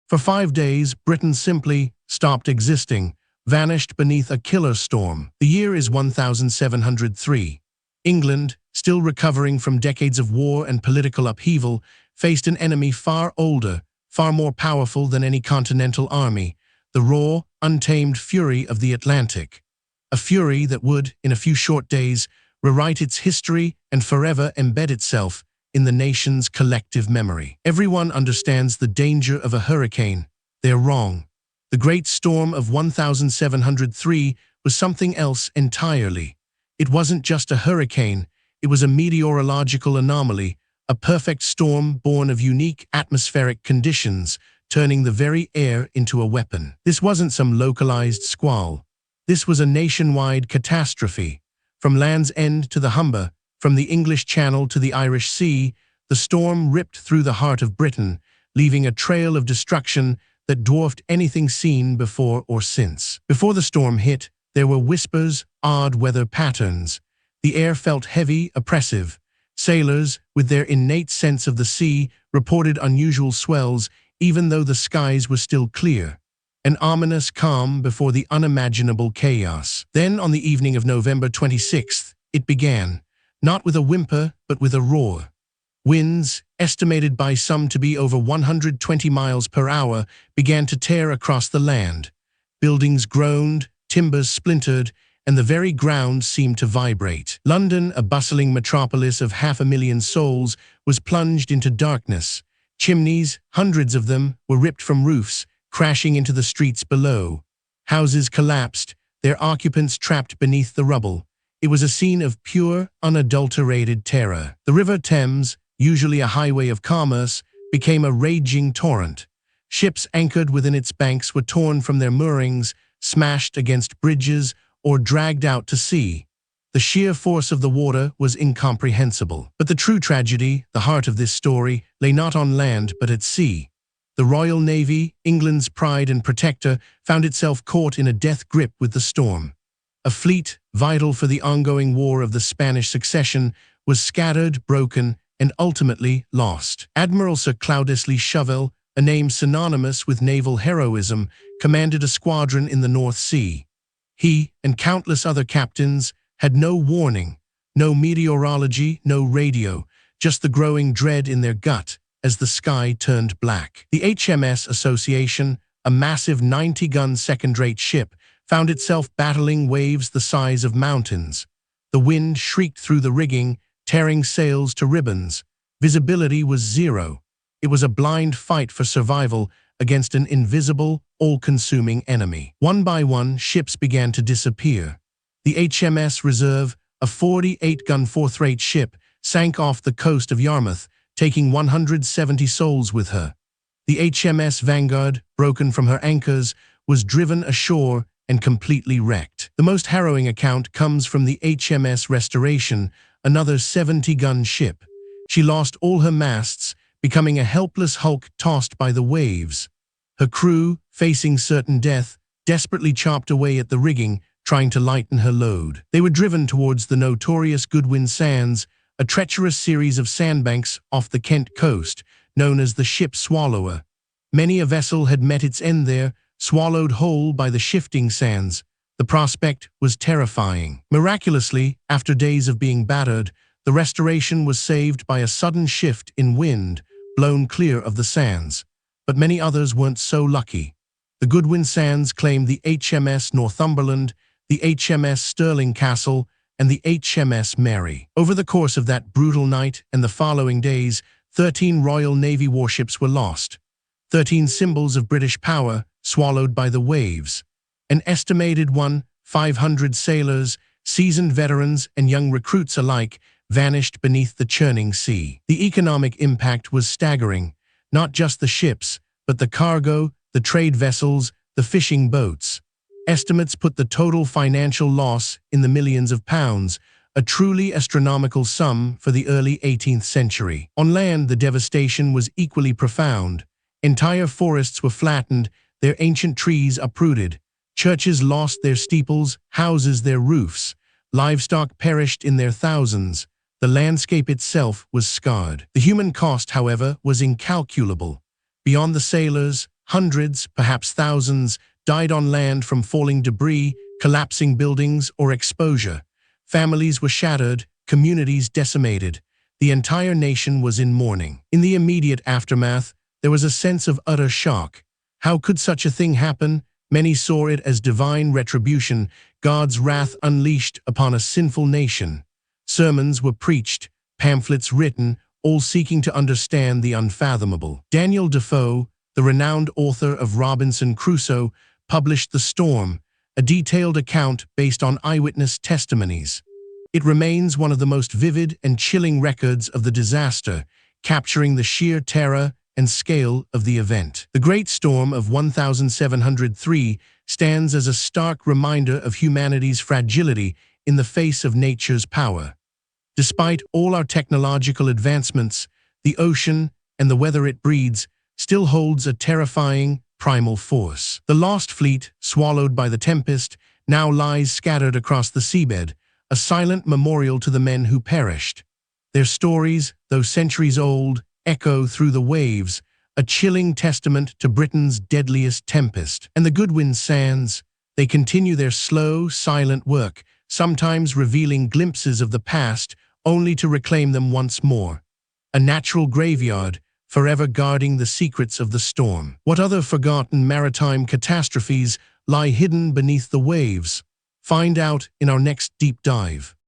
For 5 days, Britain simply stopped existing, vanished beneath a killer storm. The year is 1703. England, still recovering from decades of war and political upheaval, faced an enemy far older, far more powerful than any continental army, the raw, untamed fury of the Atlantic. A fury that would, in a few short days, rewrite its history and forever embed itself in the nation's collective memory. Everyone understands the danger of a hurricane. They're wrong. The Great Storm of 1703 was something else entirely. It wasn't just a hurricane, it was a meteorological anomaly, a perfect storm born of unique atmospheric conditions, turning the very air into a weapon. This wasn't some localized squall. This was a nationwide catastrophe. From Land's End to the Humber, from the English Channel to the Irish Sea, the storm ripped through the heart of Britain, leaving a trail of destruction that dwarfed anything seen before or since. Before the storm hit, there were whispers, odd weather patterns. The air felt heavy, oppressive. Sailors, with their innate sense of the sea, reported unusual swells, even though the skies were still clear. An ominous calm before the unimaginable chaos. Then, on the evening of November 26th, it began, not with a whimper, but with a roar. Winds, estimated by some to be over 120 miles per hour, began to tear across the land. Buildings groaned, timbers splintered, and the very ground seemed to vibrate. London, a bustling metropolis of 500,000 souls, was plunged into darkness. Chimneys, hundreds of them, were ripped from roofs, crashing into the streets below. Houses collapsed, their occupants trapped beneath the rubble. It was a scene of pure, unadulterated terror. The River Thames, usually a highway of commerce, became a raging torrent. Ships anchored within its banks were torn from their moorings, smashed against bridges, or dragged out to sea. The sheer force of the water was incomprehensible. But the true tragedy, the heart of this story, lay not on land but at sea. The Royal Navy, England's pride and protector, found itself caught in a death grip with the storm. A fleet, vital for the ongoing War of the Spanish Succession, was scattered, broken, and ultimately lost. Admiral Sir Cloudesley Shovel, a name synonymous with naval heroism, commanded a squadron in the North Sea. He, and countless other captains, had no warning, no meteorology, no radio, just the growing dread in their gut as the sky turned black. The HMS Association, a massive 90-gun second-rate ship, found itself battling waves the size of mountains. The wind shrieked through the rigging, tearing sails to ribbons. Visibility was zero. It was a blind fight for survival against an invisible, all-consuming enemy. One by one, ships began to disappear. The HMS Reserve, a 48-gun fourth-rate ship, sank off the coast of Yarmouth, taking 170 souls with her. The HMS Vanguard, broken from her anchors, was driven ashore and completely wrecked. The most harrowing account comes from the HMS Restoration, another 70-gun ship. She lost all her masts, becoming a helpless hulk tossed by the waves. Her crew, facing certain death, desperately chopped away at the rigging, trying to lighten her load. They were driven towards the notorious Goodwin Sands, a treacherous series of sandbanks off the Kent coast, known as the Ship Swallower. Many a vessel had met its end there, swallowed whole by the shifting sands. The prospect was terrifying. Miraculously, after days of being battered, the Restoration was saved by a sudden shift in wind, blown clear of the sands. But many others weren't so lucky. The Goodwin Sands claimed the HMS Northumberland, the HMS Stirling Castle, and the HMS Mary. Over the course of that brutal night and the following days, 13 Royal Navy warships were lost. 13 symbols of British power swallowed by the waves. An estimated 500 sailors, seasoned veterans, and young recruits alike vanished beneath the churning sea. The economic impact was staggering. Not just the ships, but the cargo, the trade vessels, the fishing boats. Estimates put the total financial loss in the millions of pounds, a truly astronomical sum for the early 18th century. On land, the devastation was equally profound. Entire forests were flattened, their ancient trees uprooted. Churches lost their steeples, houses their roofs. Livestock perished in their thousands. The landscape itself was scarred. The human cost, however, was incalculable. Beyond the sailors, Hundreds, perhaps thousands, died on land from falling debris, collapsing buildings, or exposure. Families were shattered, communities decimated. The entire nation was in mourning. In the immediate aftermath, there was a sense of utter shock. How could such a thing happen? Many saw it as divine retribution, God's wrath unleashed upon a sinful nation. Sermons were preached, pamphlets written, all seeking to understand the unfathomable. Daniel Defoe, the renowned author of Robinson Crusoe, published The Storm, a detailed account based on eyewitness testimonies. It remains one of the most vivid and chilling records of the disaster, capturing the sheer terror and scale of the event. The Great Storm of 1703 stands as a stark reminder of humanity's fragility in the face of nature's power. Despite all our technological advancements, the ocean and the weather it breeds still holds a terrifying, primal force. The lost fleet, swallowed by the Tempest, now lies scattered across the seabed, a silent memorial to the men who perished. Their stories, though centuries old, echo through the waves, a chilling testament to Britain's deadliest tempest. And the Goodwin Sands, they continue their slow, silent work, sometimes revealing glimpses of the past, only to reclaim them once more. A natural graveyard, forever guarding the secrets of the storm. What other forgotten maritime catastrophes lie hidden beneath the waves? Find out in our next deep dive.